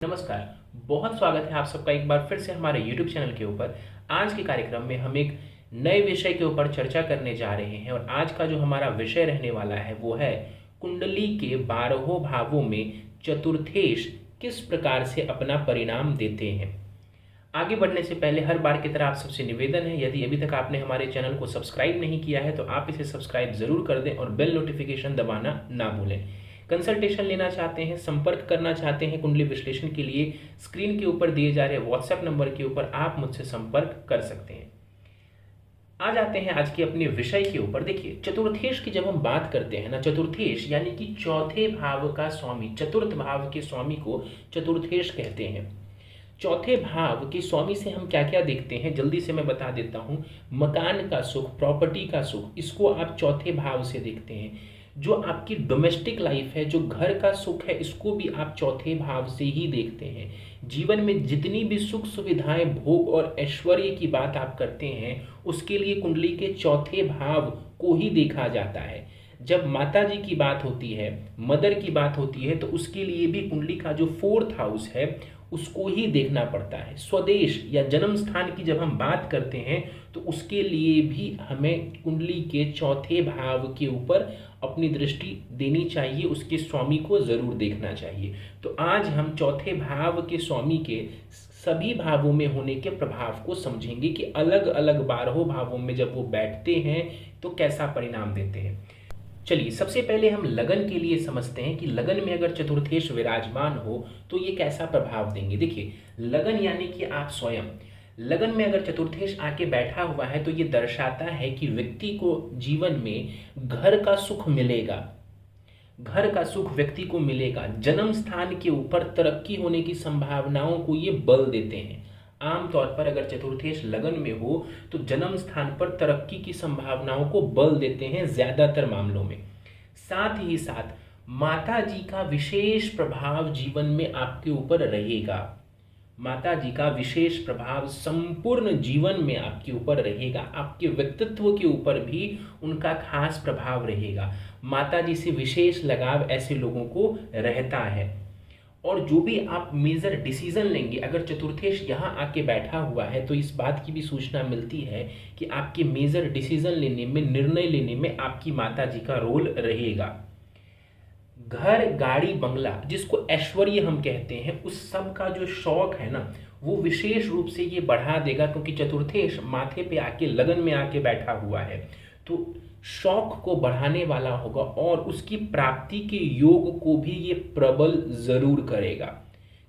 नमस्कार। बहुत स्वागत है आप सबका एक बार फिर से हमारे YouTube चैनल के ऊपर। आज के कार्यक्रम में हम एक नए विषय के ऊपर चर्चा करने जा रहे हैं और आज का जो हमारा विषय रहने वाला है वो है कुंडली के 12 भावों में चतुर्थेश किस प्रकार से अपना परिणाम देते हैं। आगे बढ़ने से पहले हर बार की तरह आप सबसे निवेदन है, यदि अभी तक आपने हमारे चैनल को सब्सक्राइब नहीं किया है तो आप इसे सब्सक्राइब जरूर कर दें और बेल नोटिफिकेशन दबाना ना भूलें। कंसल्टेशन लेना चाहते हैं, संपर्क करना चाहते हैं कुंडली विश्लेषण के लिए, स्क्रीन के ऊपर दिए जा रहे व्हाट्सएप नंबर के ऊपर आप मुझसे संपर्क कर सकते हैं। आ जाते हैं आज के अपने विषय के ऊपर। देखिए, चतुर्थेश की जब हम बात करते हैं ना, चतुर्थेश यानी कि चौथे भाव का स्वामी, चतुर्थ भाव के स्वामी को चतुर्थेश कहते हैं। चौथे भाव के स्वामी से हम क्या क्या देखते हैं जल्दी से मैं बता देता हूं। मकान का सुख, प्रॉपर्टी का सुख, इसको आप चौथे भाव से देखते हैं। जो आपकी डोमेस्टिक लाइफ है, जो घर का सुख है, इसको भी आप चौथे भाव से ही देखते हैं। जीवन में जितनी भी सुख सुविधाएं, भोग और ऐश्वर्य की बात आप करते हैं उसके लिए कुंडली के चौथे भाव को ही देखा जाता है। जब माता जी की बात होती है, मदर की बात होती है, तो उसके लिए भी कुंडली का जो फोर्थ हाउस है उसको ही देखना पड़ता है। स्वदेश या जन्म स्थान की जब हम बात करते हैं तो उसके लिए भी हमें कुंडली के चौथे भाव के ऊपर अपनी दृष्टि देनी चाहिए, उसके स्वामी को जरूर देखना चाहिए। तो आज हम चौथे भाव के स्वामी के सभी भावों में होने के प्रभाव को समझेंगे कि अलग अलग 12 भावों में जब वो बैठते हैं तो कैसा परिणाम देते हैं। चलिए, सबसे पहले हम लगन के लिए समझते हैं कि लगन में अगर चतुर्थेश विराजमान हो तो ये कैसा प्रभाव देंगे। देखिए, लगन यानी कि आप स्वयं, लगन में अगर चतुर्थेश आके बैठा हुआ है तो ये दर्शाता है कि व्यक्ति को जीवन में घर का सुख मिलेगा, घर का सुख व्यक्ति को मिलेगा। जन्म स्थान के ऊपर तरक्की होने की संभावनाओं को ये बल देते हैं। आमतौर पर अगर चतुर्थेश लगन में हो तो जन्म स्थान पर तरक्की की संभावनाओं को बल देते हैं ज्यादातर मामलों में। साथ ही साथ माता जी का विशेष प्रभाव जीवन में आपके ऊपर रहेगा। माता जी का विशेष प्रभाव संपूर्ण जीवन में आपके ऊपर रहेगा। आपके व्यक्तित्व के ऊपर भी उनका खास प्रभाव रहेगा। माता जी से विशेष लगाव ऐसे लोगों को रहता है। और जो भी आप मेजर डिसीजन लेंगे, अगर चतुर्थेश यहाँ आके बैठा हुआ है तो इस बात की भी सूचना मिलती है कि आपके मेजर डिसीजन लेने में, निर्णय लेने में आपकी माता जी का रोल रहेगा। घर, गाड़ी, बंगला, जिसको ऐश्वर्य हम कहते हैं, उस सब का जो शौक है ना वो विशेष रूप से ये बढ़ा देगा, क्योंकि चतुर्थेश माथे पे आके, लगन में आके बैठा हुआ है तो शौक को बढ़ाने वाला होगा और उसकी प्राप्ति के योग को भी ये प्रबल जरूर करेगा।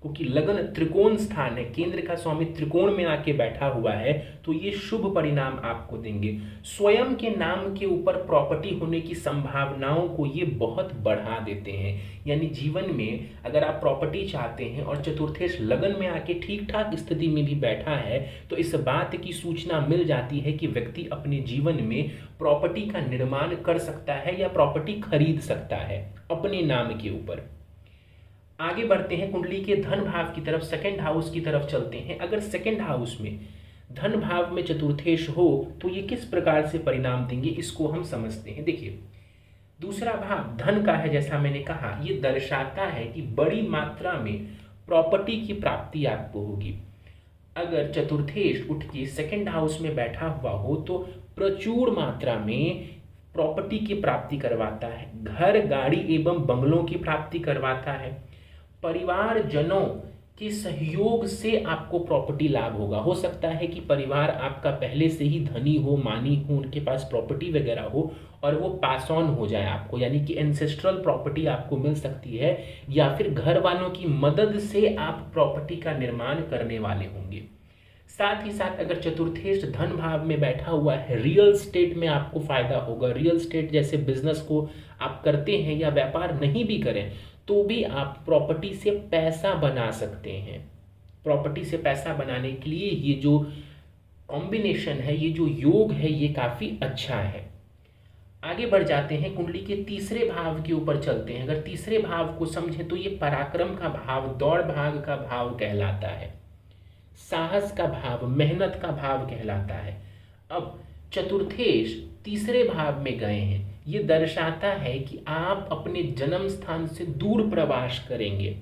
क्योंकि लगन त्रिकोण स्थान है, केंद्र का स्वामी त्रिकोण में आके बैठा हुआ है तो ये शुभ परिणाम आपको देंगे। स्वयं के नाम के ऊपर प्रॉपर्टी होने की संभावनाओं को ये बहुत बढ़ा देते हैं। यानी जीवन में अगर आप प्रॉपर्टी चाहते हैं और चतुर्थेश लगन में आके ठीक ठाक स्थिति में भी बैठा है तो इस बात की सूचना मिल जाती है कि व्यक्ति अपने जीवन में प्रॉपर्टी का निर्माण कर सकता है या प्रॉपर्टी खरीद सकता है अपने नाम के ऊपर। आगे बढ़ते हैं, कुंडली के धन भाव की तरफ, सेकंड हाउस की तरफ चलते हैं। अगर सेकंड हाउस में धन भाव में चतुर्थेश हो तो ये किस प्रकार से परिणाम देंगे, इसको हम समझते हैं। देखिए, दूसरा भाव धन का है, जैसा मैंने कहा, ये दर्शाता है कि बड़ी मात्रा में प्रॉपर्टी की प्राप्ति आपको होगी। अगर चतुर्थेश उठ के सेकंड हाउस में बैठा हुआ हो तो प्रचुर मात्रा में प्रॉपर्टी की प्राप्ति करवाता है। घर, गाड़ी एवं बंगलों की प्राप्ति करवाता है। परिवार जनों के सहयोग से आपको प्रॉपर्टी लाभ होगा। हो सकता है कि परिवार आपका पहले से ही धनी हो, मानी हो, उनके पास प्रॉपर्टी वगैरह हो और वो पास ऑन हो जाए आपको, यानी कि एंसेस्ट्रल प्रॉपर्टी आपको मिल सकती है, या फिर घर वालों की मदद से आप प्रॉपर्टी का निर्माण करने वाले होंगे। साथ ही साथ अगर चतुर्थेश धन भाव में बैठा हुआ है, रियल स्टेट में आपको फायदा होगा। रियल स्टेट जैसे बिजनेस को आप करते हैं या व्यापार नहीं भी करें तो भी आप प्रॉपर्टी से पैसा बना सकते हैं। प्रॉपर्टी से पैसा बनाने के लिए ये जो कॉम्बिनेशन है, ये जो योग है, ये काफी अच्छा है। आगे बढ़ जाते हैं, कुंडली के तीसरे भाव के ऊपर चलते हैं। अगर तीसरे भाव को समझें तो ये पराक्रम का भाव, दौड़ भाग का भाव कहलाता है, साहस का भाव, मेहनत का भाव कहलाता है। अब चतुर्थेश तीसरे भाव में गए हैं, ये दर्शाता है कि आप अपने जन्म स्थान से दूर प्रवास करेंगे।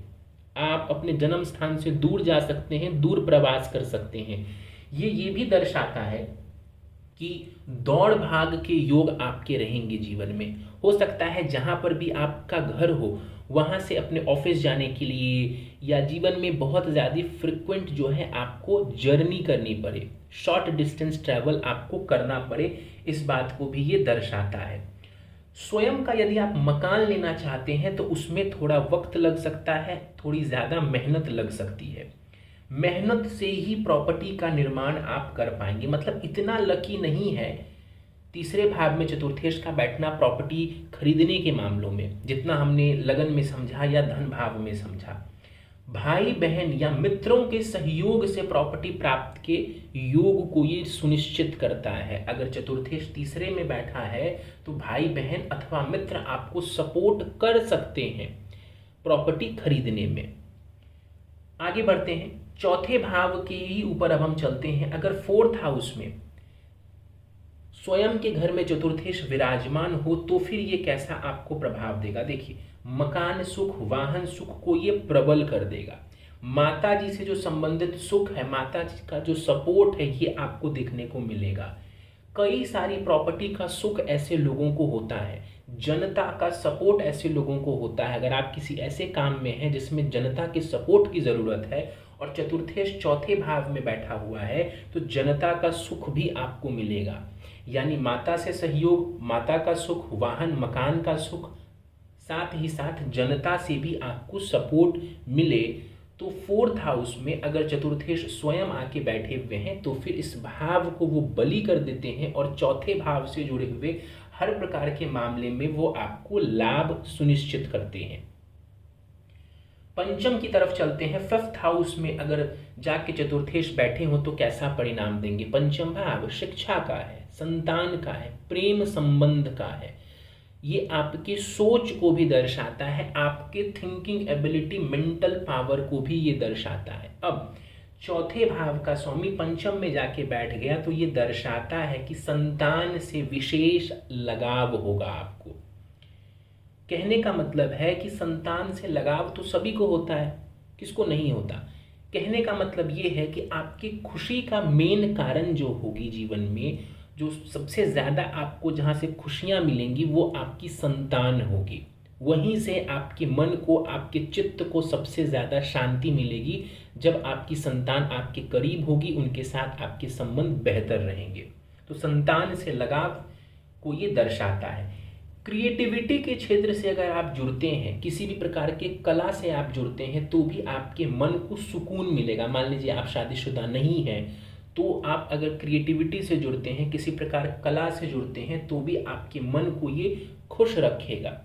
आप अपने जन्म स्थान से दूर जा सकते हैं, दूर प्रवास कर सकते हैं। ये भी दर्शाता है कि दौड़ भाग के योग आपके रहेंगे जीवन में। हो सकता है जहाँ पर भी आपका घर हो वहाँ से अपने ऑफिस जाने के लिए या जीवन में बहुत ज़्यादा फ्रिक्वेंट जो है आपको जर्नी करनी पड़े, शॉर्ट डिस्टेंस ट्रैवल आपको करना पड़े, इस बात को भी ये दर्शाता है। स्वयं का यदि आप मकान लेना चाहते हैं तो उसमें थोड़ा वक्त लग सकता है, थोड़ी ज़्यादा मेहनत लग सकती है। मेहनत से ही प्रॉपर्टी का निर्माण आप कर पाएंगे, मतलब इतना लकी नहीं है तीसरे भाव में चतुर्थेश का बैठना प्रॉपर्टी खरीदने के मामलों में, जितना हमने लगन में समझा या धन भाव में समझा। भाई बहन या मित्रों के सहयोग से प्रॉपर्टी प्राप्त के योग को ये सुनिश्चित करता है। अगर चतुर्थेश तीसरे में बैठा है तो भाई बहन अथवा मित्र आपको सपोर्ट कर सकते हैं प्रॉपर्टी खरीदने में। आगे बढ़ते हैं, चौथे भाव के ही ऊपर अब हम चलते हैं। अगर फोर्थ हाउस में स्वयं के घर में चतुर्थेश विराजमान हो तो फिर ये कैसा आपको प्रभाव देगा। देखिए, मकान सुख, वाहन सुख को ये प्रबल कर देगा। माता जी से जो संबंधित सुख है, माता जी का जो सपोर्ट है, ये आपको देखने को मिलेगा। कई सारी प्रॉपर्टी का सुख ऐसे लोगों को होता है, जनता का सपोर्ट ऐसे लोगों को होता है। अगर आप किसी ऐसे काम में हैं जिसमें जनता के सपोर्ट की ज़रूरत है और चतुर्थेश चौथे भाव में बैठा हुआ है तो जनता का सुख भी आपको मिलेगा। यानी माता से सहयोग, माता का सुख, वाहन मकान का सुख, साथ ही साथ जनता से भी आपको सपोर्ट मिले। तो फोर्थ हाउस में अगर चतुर्थेश स्वयं आके बैठे हुए हैं तो फिर इस भाव को वो बलि कर देते हैं और चौथे भाव से जुड़े हुए हर प्रकार के मामले में वो आपको लाभ सुनिश्चित करते हैं। पंचम की तरफ चलते हैं। फिफ्थ हाउस में अगर जाके चतुर्थेश बैठे हो तो कैसा परिणाम देंगे। पंचम भाव शिक्षा का है, संतान का है, प्रेम संबंध का है। ये आपकी सोच को भी दर्शाता है, आपके थिंकिंग एबिलिटी, मेंटल पावर को भी ये दर्शाता है। अब चौथे भाव का स्वामी पंचम में जाके बैठ गया तो ये दर्शाता है कि संतान से विशेष लगाव होगा आपको। कहने का मतलब है कि संतान से लगाव तो सभी को होता है, किसको नहीं होता। कहने का मतलब ये है कि आपकी खुशी का मेन कारण जो होगी जीवन में, जो सबसे ज़्यादा आपको जहाँ से खुशियाँ मिलेंगी वो आपकी संतान होगी। वहीं से आपके मन को, आपके चित्त को सबसे ज़्यादा शांति मिलेगी जब आपकी संतान आपके करीब होगी, उनके साथ आपके संबंध बेहतर रहेंगे। तो संतान से लगाव को ये दर्शाता है। क्रिएटिविटी के क्षेत्र से अगर आप जुड़ते हैं, किसी भी प्रकार के कला से आप जुड़ते हैं तो भी आपके मन को सुकून मिलेगा। मान लीजिए आप शादीशुदा नहीं हैं तो आप अगर क्रिएटिविटी से जुड़ते हैं, किसी प्रकार कला से जुड़ते हैं तो भी आपके मन को ये खुश रखेगा।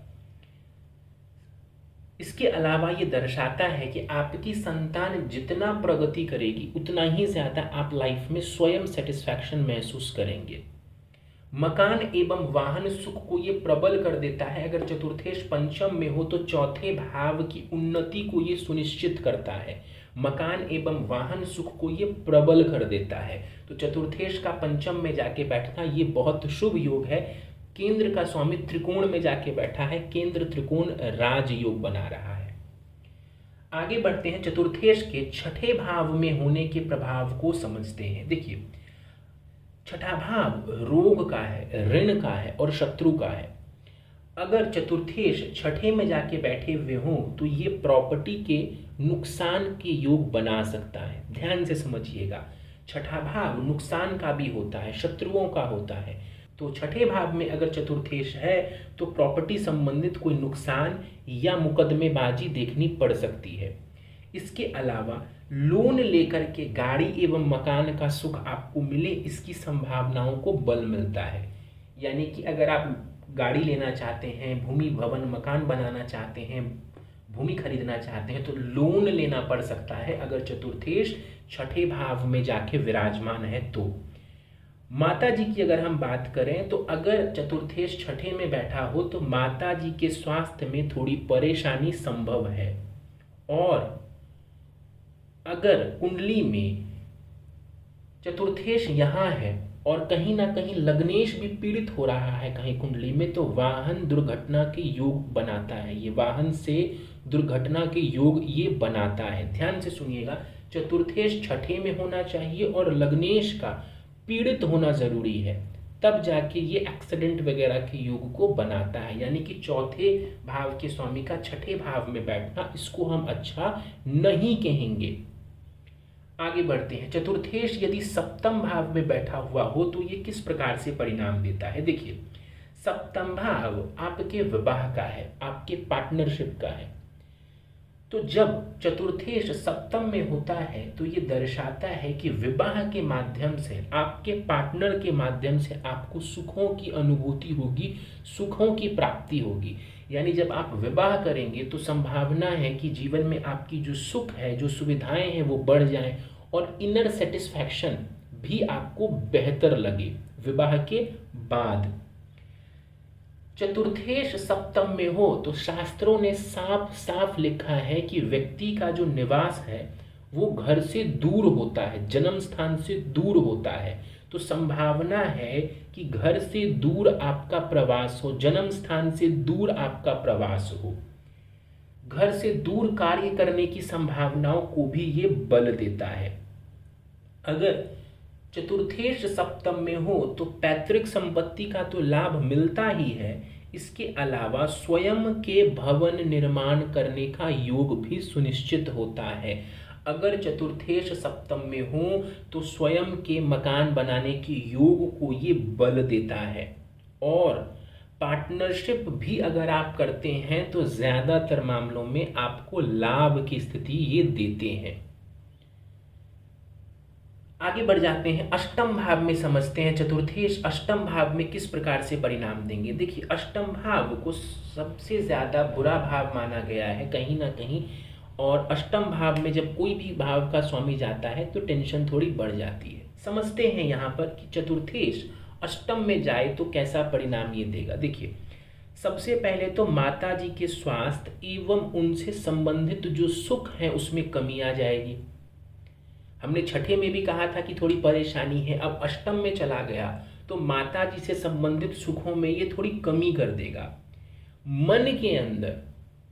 इसके अलावा ये दर्शाता है कि आपकी संतान जितना प्रगति करेगी उतना ही ज़्यादा आप लाइफ में स्वयं सेटिस्फैक्शन महसूस करेंगे। मकान एवं वाहन सुख को ये प्रबल कर देता है। अगर चतुर्थेश पंचम में हो तो चौथे भाव की उन्नति को ये सुनिश्चित करता है। मकान एवं वाहन सुख को ये प्रबल कर देता है। तो चतुर्थेश का पंचम में जाके बैठना ये बहुत शुभ योग है। केंद्र का स्वामी त्रिकोण में जाके बैठा है, केंद्र त्रिकोण राज योग बना रहा है। आगे बढ़ते हैं, चतुर्थेश के छठे भाव में होने के प्रभाव को समझते हैं। देखिए, छठा भाव रोग का है, ऋण का है और शत्रु का है। अगर चतुर्थेश छठे में जाके बैठे हुए हों तो ये प्रॉपर्टी के नुकसान के योग बना सकता है। ध्यान से समझिएगा, छठा भाव नुकसान का भी होता है, शत्रुओं का होता है। तो छठे भाव में अगर चतुर्थेश है तो प्रॉपर्टी संबंधित कोई नुकसान या मुकदमेबाजी देखनी पड़ सकती है। इसके अलावा लोन लेकर के गाड़ी एवं मकान का सुख आपको मिले, इसकी संभावनाओं को बल मिलता है। यानी कि अगर आप गाड़ी लेना चाहते हैं, भूमि भवन मकान बनाना चाहते हैं, भूमि खरीदना चाहते हैं तो लोन लेना पड़ सकता है अगर चतुर्थेश छठे भाव में जाके विराजमान है तो। माता जी की अगर हम बात करें तो अगर चतुर्थेश छठे में बैठा हो तो माता जी के स्वास्थ्य में थोड़ी परेशानी संभव है। और अगर कुंडली में चतुर्थेश यहाँ है और कहीं ना कहीं लग्नेश भी पीड़ित हो रहा है कहीं कुंडली में तो वाहन दुर्घटना के योग बनाता है। ये वाहन से दुर्घटना के योग ये बनाता है। ध्यान से सुनिएगा, चतुर्थेश छठे में होना चाहिए और लग्नेश का पीड़ित होना जरूरी है, तब जाके ये एक्सीडेंट वगैरह के योग को बनाता है। यानी कि चौथे भाव के स्वामी का छठे भाव में बैठना, इसको हम अच्छा नहीं कहेंगे। आगे बढ़ते हैं। चतुर्थेश यदि सप्तम भाव में बैठा हुआ हो तो ये किस प्रकार से परिणाम देता है। देखिए, सप्तम भाव आपके विवाह का है, आपके पार्टनरशिप का है। तो जब चतुर्थेश सप्तम में होता है तो ये दर्शाता है कि विवाह के माध्यम से, आपके पार्टनर के माध्यम से आपको सुखों की अनुभूति होगी, सुखों की प्राप्ति होगी। यानी जब आप विवाह करेंगे तो संभावना है कि जीवन में आपकी जो सुख है, जो सुविधाएं हैं वो बढ़ जाएं और इनर सेटिस्फैक्शन भी आपको बेहतर लगे विवाह के बाद। चतुर्थेश सप्तम में हो तो शास्त्रों ने साफ साफ लिखा है कि व्यक्ति का जो निवास है वो घर से दूर होता है, जन्म स्थान से दूर होता है। तो संभावना है कि घर से दूर आपका प्रवास हो, जन्म स्थान से दूर आपका प्रवास हो। घर से दूर कार्य करने की संभावनाओं को भी ये बल देता है। अगर चतुर्थेश सप्तम में हो तो पैतृक संपत्ति का तो लाभ मिलता ही है, इसके अलावा स्वयं के भवन निर्माण करने का योग भी सुनिश्चित होता है। अगर चतुर्थेश सप्तम में हो तो स्वयं के मकान बनाने के योग को ये बल देता है। और पार्टनरशिप भी अगर आप करते हैं तो ज्यादातर मामलों में आपको लाभ की स्थिति ये देते हैं। आगे बढ़ जाते हैं, अष्टम भाव में समझते हैं चतुर्थेश अष्टम भाव में किस प्रकार से परिणाम देंगे। देखिए, अष्टम भाव को सबसे ज्यादा बुरा भाव माना गया है कहीं ना कहीं, और अष्टम भाव में जब कोई भी भाव का स्वामी जाता है तो टेंशन थोड़ी बढ़ जाती है। समझते हैं यहाँ पर कि चतुर्थेश अष्टम में जाए तो कैसा परिणाम ये देगा। देखिए, सबसे पहले तो माता जी के स्वास्थ्य एवं उनसे संबंधित जो सुख है उसमें कमी आ जाएगी। हमने छठे में भी कहा था कि थोड़ी परेशानी है, अब अष्टम में चला गया तो माता जी से संबंधित सुखों में ये थोड़ी कमी कर देगा। मन के अंदर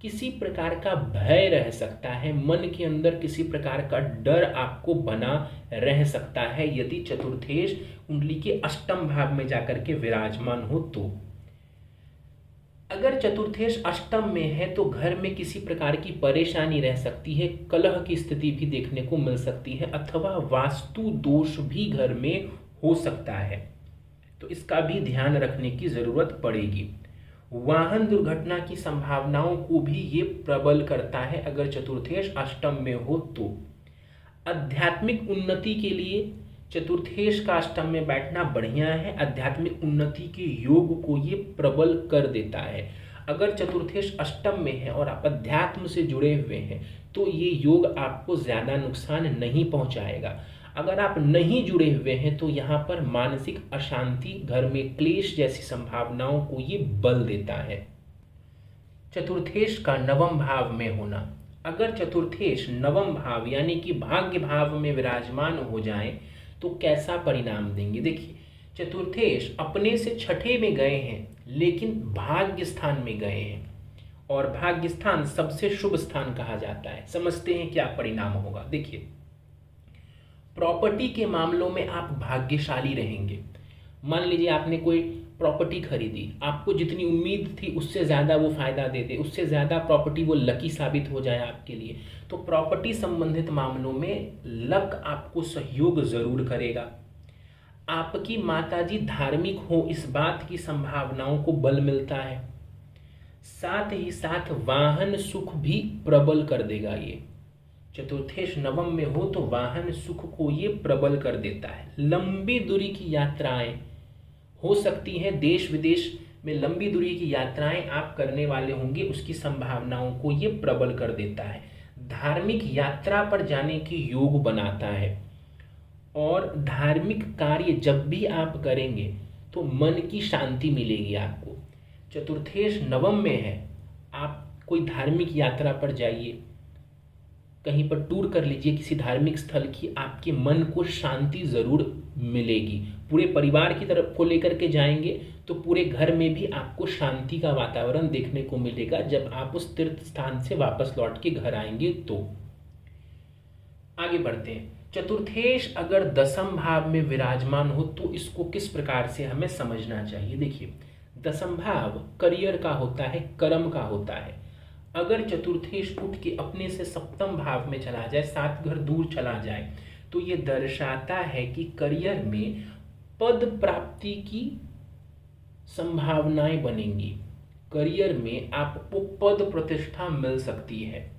किसी प्रकार का भय रह सकता है, मन के अंदर किसी प्रकार का डर आपको बना रह सकता है यदि चतुर्थेश कुंडली के अष्टम भाव में जाकर के विराजमान हो तो। अगर चतुर्थेश अष्टम में है तो घर में किसी प्रकार की परेशानी रह सकती है, कलह की स्थिति भी देखने को मिल सकती है, अथवा वास्तु दोष भी घर में हो सकता है, तो इसका भी ध्यान रखने की जरूरत पड़ेगी। वाहन दुर्घटना की संभावनाओं को भी ये प्रबल करता है अगर चतुर्थेश अष्टम में हो तो। आध्यात्मिक उन्नति के लिए चतुर्थेश का अष्टम में बैठना बढ़िया है, आध्यात्मिक उन्नति के योग को ये प्रबल कर देता है। अगर चतुर्थेश अष्टम में है और आप अध्यात्म से जुड़े हुए हैं तो ये योग आपको ज्यादा नुकसान नहीं पहुंचाएगा। अगर आप नहीं जुड़े हुए हैं तो यहाँ पर मानसिक अशांति, घर में क्लेश जैसी संभावनाओं को ये बल देता है। चतुर्थेश का नवम भाव में होना, अगर चतुर्थेश नवम भाव यानी कि भाग्य भाव में विराजमान हो जाए तो कैसा परिणाम देंगे। देखिए, चतुर्थेश अपने से छठे में गए हैं लेकिन भाग्य स्थान में गए हैं, और भाग्य स्थान सबसे शुभ स्थान कहा जाता है। समझते हैं क्या परिणाम होगा। देखिए, प्रॉपर्टी के मामलों में आप भाग्यशाली रहेंगे। मान लीजिए आपने कोई प्रॉपर्टी खरीदी, आपको जितनी उम्मीद थी उससे ज़्यादा वो फायदा दे दे, उससे ज़्यादा प्रॉपर्टी वो लकी साबित हो जाए आपके लिए, तो प्रॉपर्टी संबंधित मामलों में लक आपको सहयोग ज़रूर करेगा। आपकी माताजी धार्मिक हो, इस बात की संभावनाओं को बल मिलता है। साथ ही साथ वाहन सुख भी प्रबल कर देगा। ये चतुर्थेश नवम में हो तो वाहन सुख को ये प्रबल कर देता है। लंबी दूरी की यात्राएं हो सकती हैं, देश विदेश में लंबी दूरी की यात्राएं आप करने वाले होंगे, उसकी संभावनाओं को ये प्रबल कर देता है। धार्मिक यात्रा पर जाने की योग बनाता है, और धार्मिक कार्य जब भी आप करेंगे तो मन की शांति मिलेगी आपको। चतुर्थेश नवम में है, आप कोई धार्मिक यात्रा पर जाइए, कहीं पर टूर कर लीजिए किसी धार्मिक स्थल की, आपके मन को शांति ज़रूर मिलेगी। पूरे परिवार की तरफ को लेकर के जाएंगे तो पूरे घर में भी आपको शांति का वातावरण देखने को मिलेगा जब आप उस तीर्थ स्थान से वापस लौट के घर आएंगे तो। आगे बढ़ते हैं। चतुर्थेश अगर दसम भाव में विराजमान हो तो इसको किस प्रकार से हमें समझना चाहिए। देखिए, दसम भाव करियर का होता है, कर्म का होता है। अगर चतुर्थेश उठ के अपने से सप्तम भाव में चला जाए, 7 घर दूर चला जाए, तो ये दर्शाता है कि करियर में पद प्राप्ति की संभावनाएं बनेंगी। करियर में आपको पद प्रतिष्ठा मिल सकती है।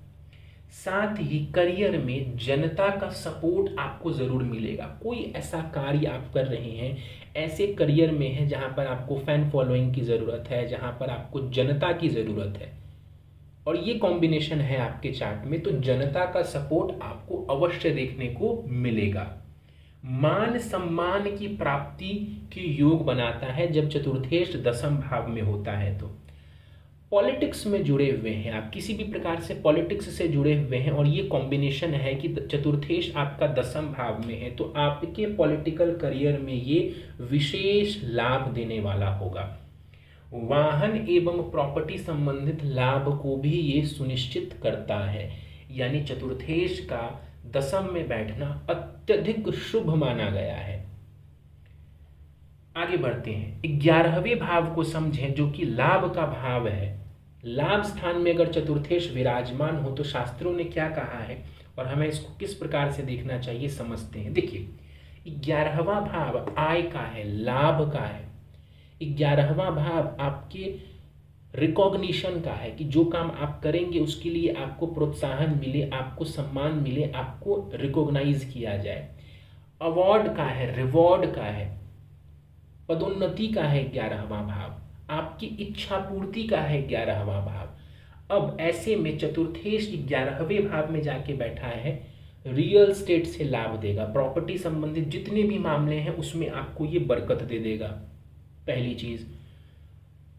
साथ ही करियर में जनता का सपोर्ट आपको ज़रूर मिलेगा। कोई ऐसा कार्य आप कर रहे हैं, ऐसे करियर में है जहां पर आपको फैन फॉलोइंग की ज़रूरत है, जहां पर आपको जनता की ज़रूरत है, और ये कॉम्बिनेशन है आपके चार्ट में, तो जनता का सपोर्ट आपको अवश्य देखने को मिलेगा। मान सम्मान की प्राप्ति के योग बनाता है जब चतुर्थेश दसम भाव में होता है। तो पॉलिटिक्स में जुड़े हुए हैं आप, किसी भी प्रकार से पॉलिटिक्स से जुड़े हुए हैं और ये कॉम्बिनेशन है कि चतुर्थेश आपका दसम भाव में है, तो आपके पॉलिटिकल करियर में ये विशेष लाभ देने वाला होगा। वाहन एवं प्रॉपर्टी संबंधित लाभ को भी ये सुनिश्चित करता है। यानी चतुर्थेश का दसम में बैठना अत्यधिक शुभ माना गया है। आगे बढ़ते हैं। 11वें भाव को समझें जो कि लाभ का भाव है। लाभ स्थान में अगर चतुर्थेश विराजमान हो तो शास्त्रों ने क्या कहा है और हमें इसको किस प्रकार से देखना चाहिए समझते हैं। देखिए, 11वां भाव आय का है, लाभ का है। 11वां भाव आपके रिकॉग्निशन का है कि जो काम आप करेंगे उसके लिए आपको प्रोत्साहन मिले, आपको सम्मान मिले, आपको रिकॉग्नाइज किया जाए। अवार्ड का है, रिवॉर्ड का है, पदोन्नति का है 11वां भाव, आपकी इच्छा पूर्ति का है 11वां भाव। अब ऐसे में चतुर्थेश 11वें भाव में जाके बैठा है, रियल स्टेट से लाभ देगा। प्रॉपर्टी संबंधित जितने भी मामले हैं उसमें आपको ये बरकत दे देगा। पहली चीज,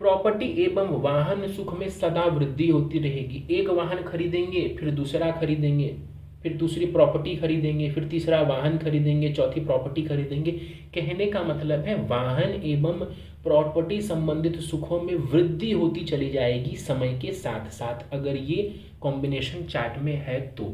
प्रॉपर्टी एवं वाहन सुख में सदा वृद्धि होती रहेगी। एक वाहन खरीदेंगे, फिर दूसरा खरीदेंगे, फिर दूसरी प्रॉपर्टी खरीदेंगे, फिर तीसरा वाहन खरीदेंगे, चौथी प्रॉपर्टी खरीदेंगे। कहने का मतलब है वाहन एवं प्रॉपर्टी संबंधित सुखों में वृद्धि होती चली जाएगी समय के साथ साथ, अगर ये कॉम्बिनेशन चार्ट में है तो।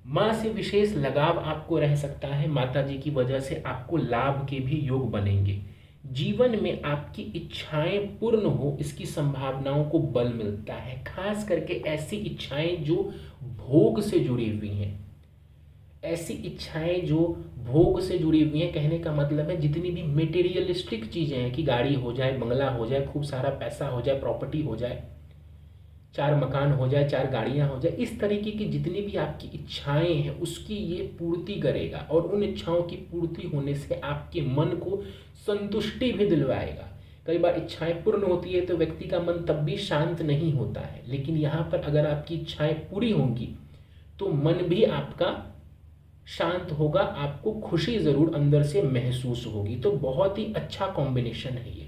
माँ से विशेष लगाव आपको रह सकता है, माता जी की वजह से आपको लाभ के भी योग बनेंगे। जीवन में आपकी इच्छाएं पूर्ण हो इसकी संभावनाओं को बल मिलता है, खास करके ऐसी इच्छाएं जो भोग से जुड़ी हुई हैं। ऐसी इच्छाएं जो भोग से जुड़ी हुई हैं, कहने का मतलब है जितनी भी मेटेरियलिस्टिक चीजें हैं कि गाड़ी हो जाए, बंगला हो जाए, खूब सारा पैसा हो जाए, प्रॉपर्टी हो जाए, 4 मकान हो जाए, 4 गाड़ियां हो जाए, इस तरीके की जितनी भी आपकी इच्छाएं हैं उसकी ये पूर्ति करेगा। और उन इच्छाओं की पूर्ति होने से आपके मन को संतुष्टि भी दिलवाएगा। कई बार इच्छाएं पूर्ण होती है तो व्यक्ति का मन तब भी शांत नहीं होता है, लेकिन यहाँ पर अगर आपकी इच्छाएं पूरी होंगी तो मन भी आपका शांत होगा, आपको खुशी जरूर अंदर से महसूस होगी। तो बहुत ही अच्छा कॉम्बिनेशन है ये।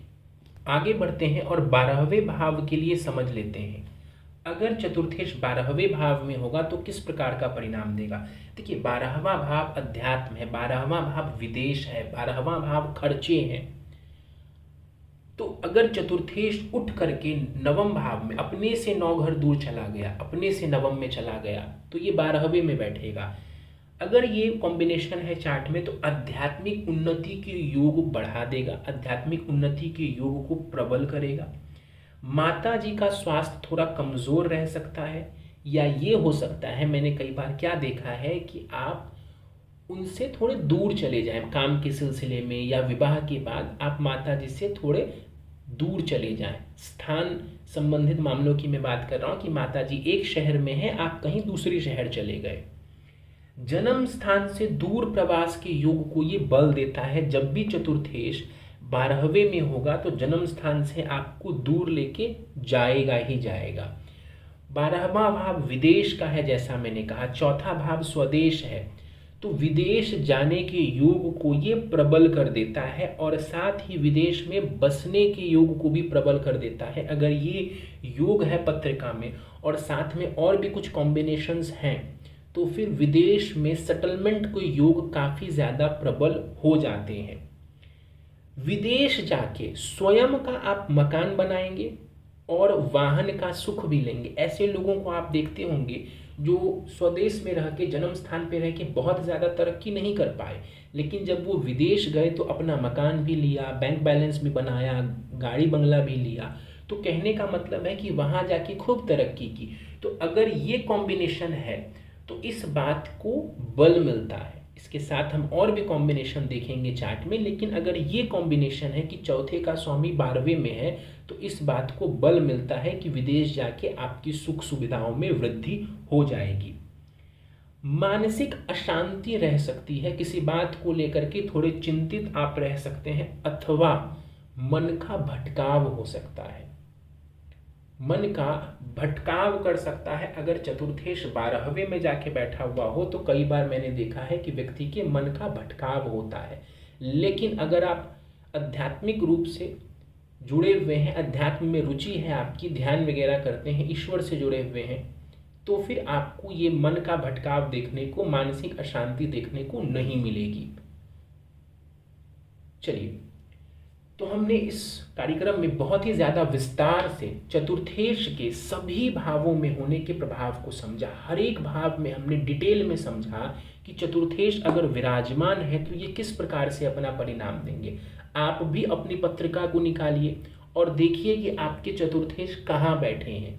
आगे बढ़ते हैं और 12वें भाव के लिए समझ लेते हैं। अगर चतुर्थेश 12वें भाव में होगा तो किस प्रकार का परिणाम देगा। देखिए, 12वां भाव अध्यात्म है, 12वां भाव विदेश है, 12वां भाव खर्चे हैं। तो अगर चतुर्थेश उठ करके नवम भाव में अपने से 9 घर दूर चला गया, अपने से नवम में चला गया, तो ये 12वें में बैठेगा। अगर ये कॉम्बिनेशन है चार्ट में तो आध्यात्मिक उन्नति के योग बढ़ा देगा, आध्यात्मिक उन्नति के योग को प्रबल करेगा। माता जी का स्वास्थ्य थोड़ा कमजोर रह सकता है, या ये हो सकता है, मैंने कई बार क्या देखा है कि आप उनसे थोड़े दूर चले जाएं काम के सिलसिले में, या विवाह के बाद आप माता जी से थोड़े दूर चले जाएं। स्थान संबंधित मामलों की मैं बात कर रहा हूं कि माता जी एक शहर में है, आप कहीं दूसरे शहर चले गए। जन्म स्थान से दूर प्रवास के योग को ये बल देता है। जब भी चतुर्थेश 12वें में होगा तो जन्म स्थान से आपको दूर लेके जाएगा ही जाएगा। 12वां भाव विदेश का है, जैसा मैंने कहा। चौथा भाव स्वदेश है, तो विदेश जाने के योग को ये प्रबल कर देता है और साथ ही विदेश में बसने के योग को भी प्रबल कर देता है। अगर ये योग है पत्रिका में और साथ में और भी कुछ कॉम्बिनेशंस हैं तो फिर विदेश में सेटलमेंट के योग काफ़ी ज़्यादा प्रबल हो जाते हैं। विदेश जाके स्वयं का आप मकान बनाएंगे और वाहन का सुख भी लेंगे। ऐसे लोगों को आप देखते होंगे जो स्वदेश में रह के जन्म स्थान पे रह के बहुत ज़्यादा तरक्की नहीं कर पाए, लेकिन जब वो विदेश गए तो अपना मकान भी लिया, बैंक बैलेंस भी बनाया, गाड़ी बंगला भी लिया। तो कहने का मतलब है कि वहाँ जाके खूब तरक्की की। तो अगर ये कॉम्बिनेशन है तो इस बात को बल मिलता है। इसके साथ हम और भी कॉम्बिनेशन देखेंगे चार्ट में, लेकिन अगर ये कॉम्बिनेशन है कि चौथे का स्वामी 12वें में है तो इस बात को बल मिलता है कि विदेश जाके आपकी सुख सुविधाओं में वृद्धि हो जाएगी। मानसिक अशांति रह सकती है, किसी बात को लेकर के थोड़े चिंतित आप रह सकते हैं, अथवा मन का भटकाव हो सकता है। मन का भटकाव कर सकता है अगर चतुर्थेश 12वें में जाके बैठा हुआ हो तो कई बार मैंने देखा है कि व्यक्ति के मन का भटकाव होता है। लेकिन अगर आप आध्यात्मिक रूप से जुड़े हुए हैं, अध्यात्म में रुचि है आपकी, ध्यान वगैरह करते हैं, ईश्वर से जुड़े हुए हैं, तो फिर आपको ये मन का भटकाव देखने को, मानसिक अशांति देखने को नहीं मिलेगी। चलिए, तो हमने इस कार्यक्रम में बहुत ही ज़्यादा विस्तार से चतुर्थेश के सभी भावों में होने के प्रभाव को समझा। हर एक भाव में हमने डिटेल में समझा कि चतुर्थेश अगर विराजमान है तो ये किस प्रकार से अपना परिणाम देंगे। आप भी अपनी पत्रिका को निकालिए और देखिए कि आपके चतुर्थेश कहाँ बैठे हैं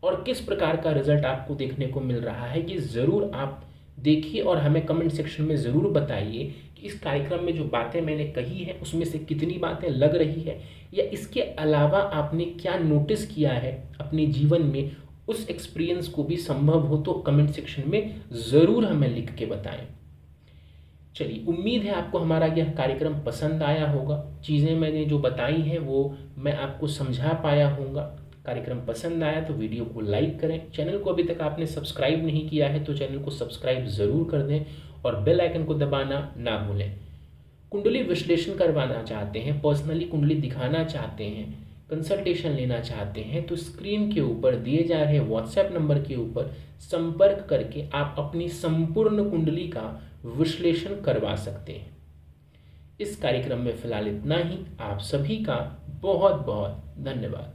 और किस प्रकार का रिजल्ट आपको देखने को मिल रहा है। कि ज़रूर आप देखिए और हमें कमेंट सेक्शन में ज़रूर बताइए कि इस कार्यक्रम में जो बातें मैंने कही हैं उसमें से कितनी बातें लग रही है, या इसके अलावा आपने क्या नोटिस किया है अपने जीवन में। उस एक्सपीरियंस को भी संभव हो तो कमेंट सेक्शन में ज़रूर हमें लिख के बताएं। चलिए, उम्मीद है आपको हमारा यह कार्यक्रम पसंद आया होगा। चीज़ें मैंने जो बताई हैं वो मैं आपको समझा पाया होऊंगा। कार्यक्रम पसंद आया तो वीडियो को लाइक करें। चैनल को अभी तक आपने सब्सक्राइब नहीं किया है तो चैनल को सब्सक्राइब ज़रूर कर दें और बेल आइकन को दबाना ना भूलें। कुंडली विश्लेषण करवाना चाहते हैं, पर्सनली कुंडली दिखाना चाहते हैं, कंसल्टेशन लेना चाहते हैं तो स्क्रीन के ऊपर दिए जा रहे व्हाट्सएप नंबर के ऊपर संपर्क करके आप अपनी संपूर्ण कुंडली का विश्लेषण करवा सकते हैं। इस कार्यक्रम में फिलहाल इतना ही। आप सभी का बहुत बहुत धन्यवाद।